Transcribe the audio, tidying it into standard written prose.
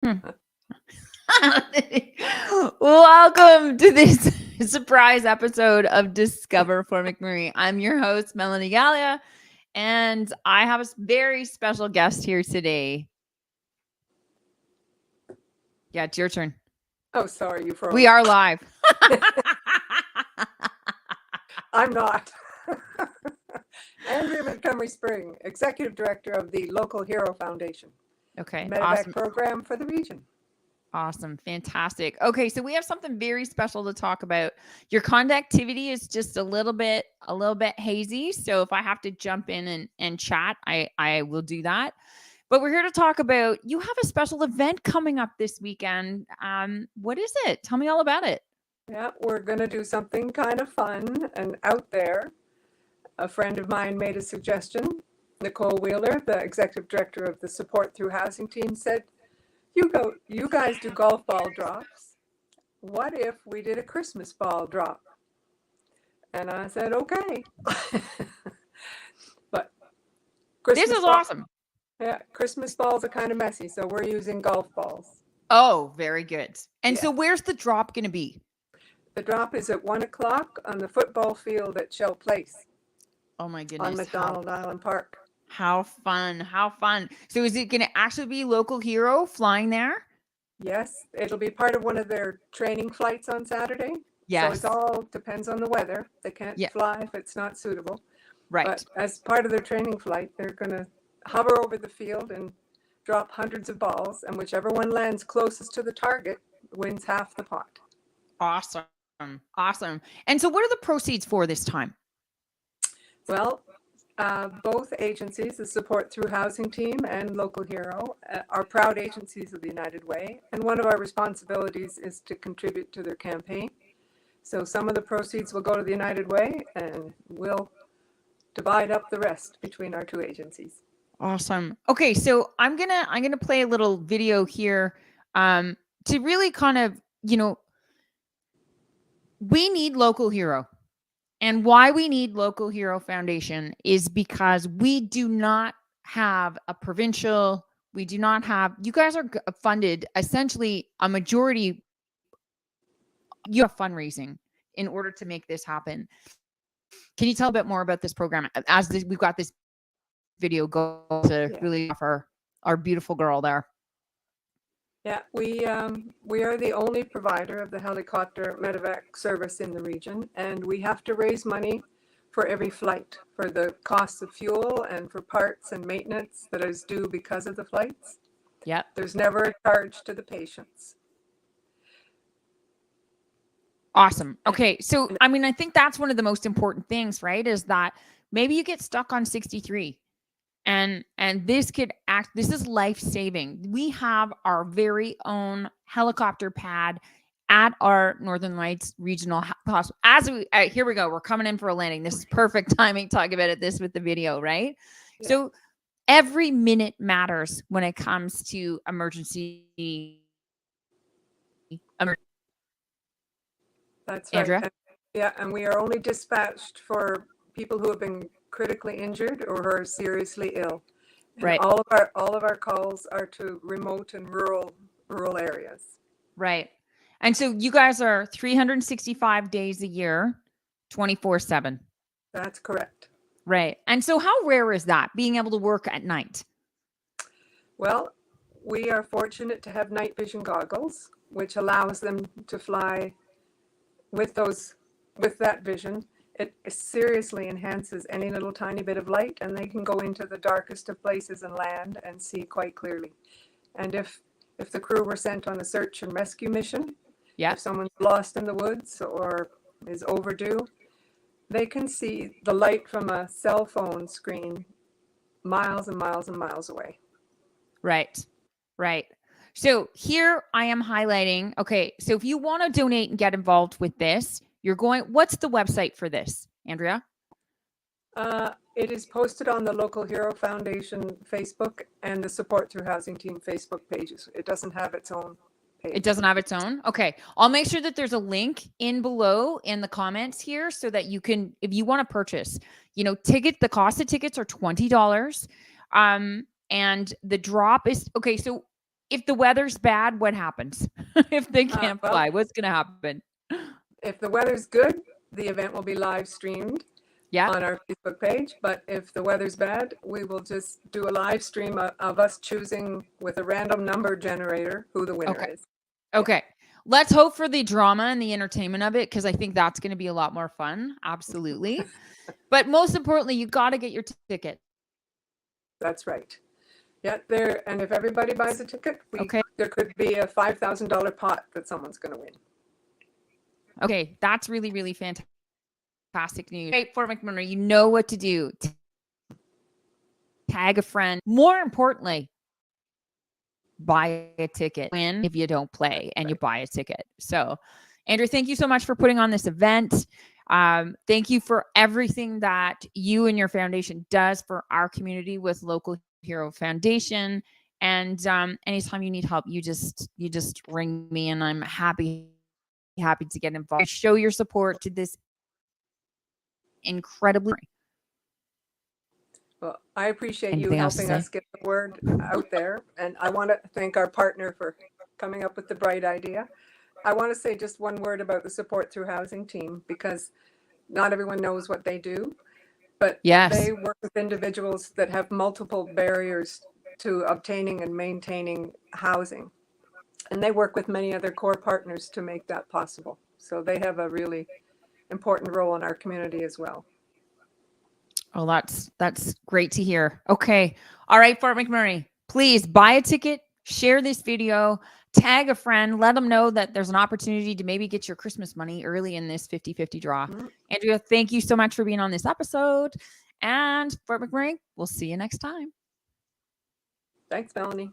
Hmm. Welcome to this surprise episode of Discover for McMurray. I'm your host, Melanie Gallia, and I have a very special guest here today. Yeah, it's your turn. Oh, sorry, you froze. We are live. I'm not. Andrea Montgomery Spring, Executive Director of the Local Hero Foundation, Okay, Medevac awesome. program for the region. Awesome. Fantastic. Okay, so we have something very special to talk about. Your conductivity is just a little bit hazy. So if I have to jump in and chat, I will do that. But we're here to talk about, you have a special event coming up this weekend. What is it? Tell me all about it. Yeah, we're going to do something kind of fun and out there. A friend of mine made a suggestion. Nicole Wheeler, the Executive Director of the Support Through Housing team, said, you guys do golf ball drops. What if we did a Christmas ball drop? And I said, okay. But This is awesome. Yeah, Christmas balls are kind of messy, so we're using golf balls. Oh, very good. And Yeah. so where's the drop going to be? The drop is at 1 o'clock on the football field at Shell Place Oh my goodness. on McDonald Island Park. How fun. How fun. So is it going to actually be Local Hero flying there? Yes, it'll be part of one of their training flights on Saturday. Yes. So it all depends on the weather. They can't fly if it's not suitable. Right. But as part of their training flight, they're going to hover over the field and drop hundreds of balls, and whichever one lands closest to the target wins half the pot. Awesome. Awesome. And so what are the proceeds for this time? Well, both agencies, the Support Through Housing team and Local Hero, are proud agencies of the United Way, and one of our responsibilities is to contribute to their campaign. So some of the proceeds will go to the United Way, and we'll divide up the rest between our two agencies. Awesome. Okay, so I'm gonna play a little video here to really kind of, we need Local Hero. And why we need Local Hero Foundation is because we do not have a provincial, we do not have, you guys are funded essentially a majority, you have fundraising in order to make this happen. Can you tell a bit more about this program as we've got this video go to really offer our beautiful girl there? Yeah, we are the only provider of the helicopter medevac service in the region, and we have to raise money for every flight for the cost of fuel and for parts and maintenance that is due because of the flights. Yeah. There's never a charge to the patients. Awesome. Okay. So, I mean, I think that's one of the most important things, right? Is that maybe you get stuck on 63 and this could this is life-saving. We have our very own helicopter pad at our Northern Lights Regional Hospital. Here we go. We're coming in for a landing. This is perfect timing talking about this with the video, right? Yeah. So every minute matters when it comes to emergency. That's right. Andrea? And we are only dispatched for people who have been critically injured or who are seriously ill. And right. All of our calls are to remote and rural areas. Right. And so you guys are 365 days a year, 24/7. That's correct. Right. And so how rare is that, being able to work at night? Well, we are fortunate to have night vision goggles, which allows them to fly with that vision. It seriously enhances any little tiny bit of light, and they can go into the darkest of places and land and see quite clearly. And if the crew were sent on a search and rescue mission, if someone's lost in the woods or is overdue, they can see the light from a cell phone screen miles and miles and miles away. Right. Right. So here I am highlighting, okay, so if you want to donate and get involved with this, what's the website for this, Andrea? It is posted on the Local Hero Foundation Facebook and the Support Through Housing team Facebook pages. It doesn't have its own page. It doesn't have its own? Okay. I'll make sure that there's a link in below in the comments here so that you can, if you want to purchase, the cost of tickets are $20. And the drop is, okay, so if the weather's bad, what happens? If they can't Well, fly, what's going to happen? if the weather's good, the event will be live streamed Yeah. on our Facebook page. But if the weather's bad, we will just do a live stream of us choosing with a random number generator who the winner Okay. is. Okay. Let's hope for the drama and the entertainment of it, because I think that's going to be a lot more fun. Absolutely. But most importantly, you got to get your ticket. That's right. Yeah, there. And if everybody buys a ticket, Okay. there could be a $5,000 pot that someone's going to win. Okay. That's really, really fantastic news. Right, Fort McMurray, you know what to do. Tag a friend. More importantly, buy a ticket. Win if you don't play and you buy a ticket. So, Andrew, thank you so much for putting on this event. Thank you for everything that you and your foundation does for our community with Local Hero Foundation. And anytime you need help, you just ring me, and I'm happy to get involved. Show your support to this incredibly. Well, I appreciate you Anything else to helping say? us get the word out there. And I want to thank our partner for coming up with the bright idea. I want to say just one word about the Support Through Housing team, because not everyone knows what they do, but Yes. they work with individuals that have multiple barriers to obtaining and maintaining housing. And they work with many other core partners to make that possible. So they have a really important role in our community as well. Oh, that's great to hear. Okay. All right, Fort McMurray, please buy a ticket, share this video, tag a friend, let them know that there's an opportunity to maybe get your Christmas money early in this 50-50 draw. Mm-hmm. Andrea, thank you so much for being on this episode. And Fort McMurray, we'll see you next time. Thanks, Melanie.